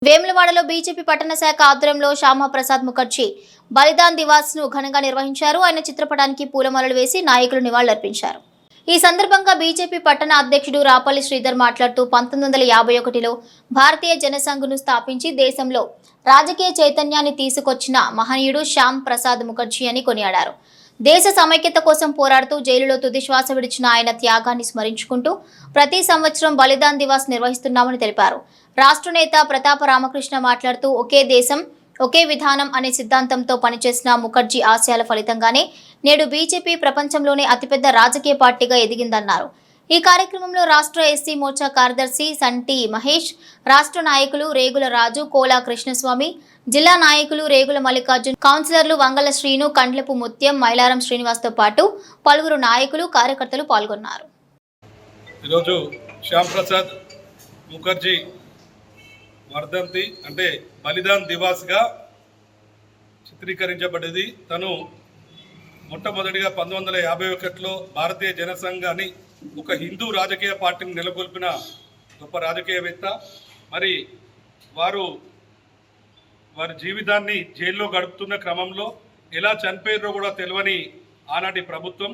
వేములవాడలో బీజేపీ పట్టణ శాఖ ఆధ్వర్యంలో శ్యామా ప్రసాద్ ముఖర్జీ బలిదాన్ దివాస్ ను ఘనంగా నిర్వహించారు. ఆయన చిత్రపటానికి పూలమాలలు వేసి నాయకులు నివాళులర్పించారు. ఈ సందర్భంగా బీజేపీ పట్టణ అధ్యక్షుడు రాపల్లి శ్రీధర్ మాట్లాడుతూ 1951లో భారతీయ జనసంఘ్ను స్థాపించి దేశంలో రాజకీయ చైతన్యాన్ని తీసుకొచ్చిన మహనీయుడు శ్యామ్ ప్రసాద్ ముఖర్జీ అని కొనియాడారు. దేశ సమైక్యత కోసం పోరాడుతూ జైలులో తుది శ్వాస విడిచిన ఆయన త్యాగాన్ని స్మరించుకుంటూ ప్రతి సంవత్సరం బలిదాన్ దివాస్ నిర్వహిస్తున్నామని తెలిపారు. రాష్ట్ర నేత ప్రతాప రామకృష్ణ మాట్లాడుతూ ఒకే దేశం ఒకే విధానం అనే సిద్ధాంతంతో పనిచేసిన ముఖర్జీ ఆశయాల ఫలితంగానే నేడు బీజేపీ ప్రపంచంలోనే అతిపెద్ద రాజకీయ పార్టీగా ఎదిగిందన్నారు. ఈ కార్యక్రమంలో రాష్ట్ర ఎస్సీ మోర్చా కార్యదర్శి సంటి మహేష్, రాష్ట్ర నాయకులు రేగుల రాజు, కోలా కృష్ణస్వామి, జిల్లా నాయకులు రేగుల మల్లికార్జున్, కౌన్సిలర్లు వంగల శ్రీను, కండ్లపు ముత్యం, మైలారం శ్రీనివాస్తో పాటు పలువురు నాయకులు కార్యకర్తలు పాల్గొన్నారు. ఈరోజు శ్యామ్ ప్రసాద్ ముఖర్జీ వర్ధంతి అంటే బలిదాన్ దివాస్గా చిత్రీకరించబడ్డది. తను మొట్టమొదటిగా 1951లో భారతీయ జనసంఘాన్ని ఒక హిందూ రాజకీయ పార్టీని నెలకొల్పిన గొప్ప రాజకీయవేత్త. మరి వారి జీవితాన్ని జైల్లో గడుపుతున్న క్రమంలో ఎలా చనిపోయారో కూడా తెలియని ఆనాటి ప్రభుత్వం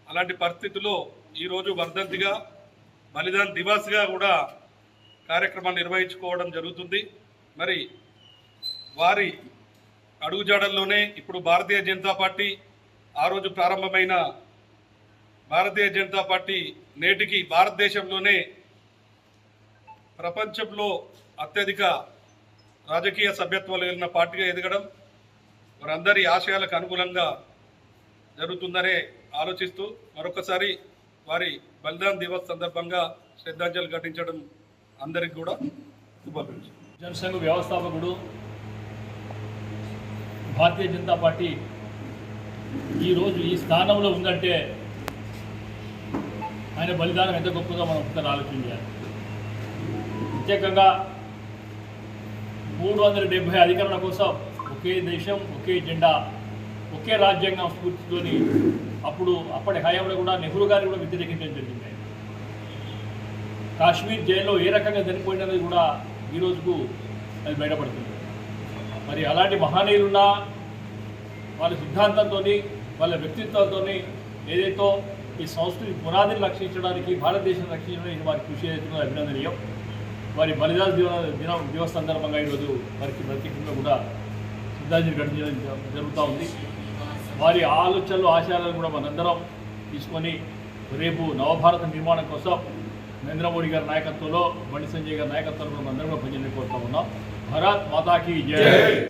అలాంటి పరిస్థితుల్లో ఈరోజు వర్ధంతిగా బలిదాన్ దివాస్గా కూడా కార్యక్రమాన్ని నిర్వహించుకోవడం జరుగుతుంది. మరి వారి అడుగుజాడల్లోనే ఇప్పుడు భారతీయ జనతా పార్టీ ఆ రోజు ప్రారంభమైన భారతీయ జనతా పార్టీ నేటికి భారతదేశంలోనే ప్రపంచంలో అత్యధిక రాజకీయ సభ్యత్వాలు కలిగిన పార్టీగా ఎదగడం వారందరి ఆశయాలకు అనుకూలంగా జరుగుతుందనే ఆలోచిస్తూ మరొకసారి వారి బలిదాన్ దివస్ సందర్భంగా శ్రద్ధాంజలి ఘటించడం అందరికి కూడా శుభాకాంక్షలు. జనసంఘ వ్యవస్థాపకుడు భారతీయ జనతా పార్టీ ఈరోజు ఈ స్థానంలో ఉందంటే ఆయన బలిదానం ఎంత గొప్పగా మనం ఒకసారి ఆలోచన చేయాలి. ప్రత్యేకంగా 370 అధికరణ కోసం ఒకే దేశం ఒకే జెండా ఒకే రాజ్యాంగం స్ఫూర్తితోని అప్పటి హయాంలో కూడా నెహ్రూ గారిని కూడా వ్యతిరేకించడం జరిగింది. కాశ్మీర్ జైల్లో ఏ రకంగా చనిపోయినది కూడా ఈరోజుకు అది బయటపడుతుంది. మరి అలాంటి మహనీయులున్న వాళ్ళ సిద్ధాంతంతో వాళ్ళ వ్యక్తిత్వంతో ఏదైతే ఈ సంస్కృతి పునాదిని రక్షించడానికి భారతదేశం రక్షించడానికి వారి కృషి ఏదైతుందో అభినందనీయం. వారి బలిదాన దివస్ సందర్భంగా ఈరోజు వారికి ప్రత్యేకంగా కూడా శ్రద్ధాంజలి ఘటించడం జరుగుతూ ఉంది. వారి ఆలోచనలు ఆశయాలను కూడా మనందరం తీసుకొని రేపు నవభారత నిర్మాణం కోసం నరేంద్ర మోడీ గారి నాయకత్వంలో బండి సంజయ్ గారి నాయకత్వంలో మనందరం కూడా పనిచేయాలని కోరుతా ఉన్నాం. భారత్ మాతాకి జై.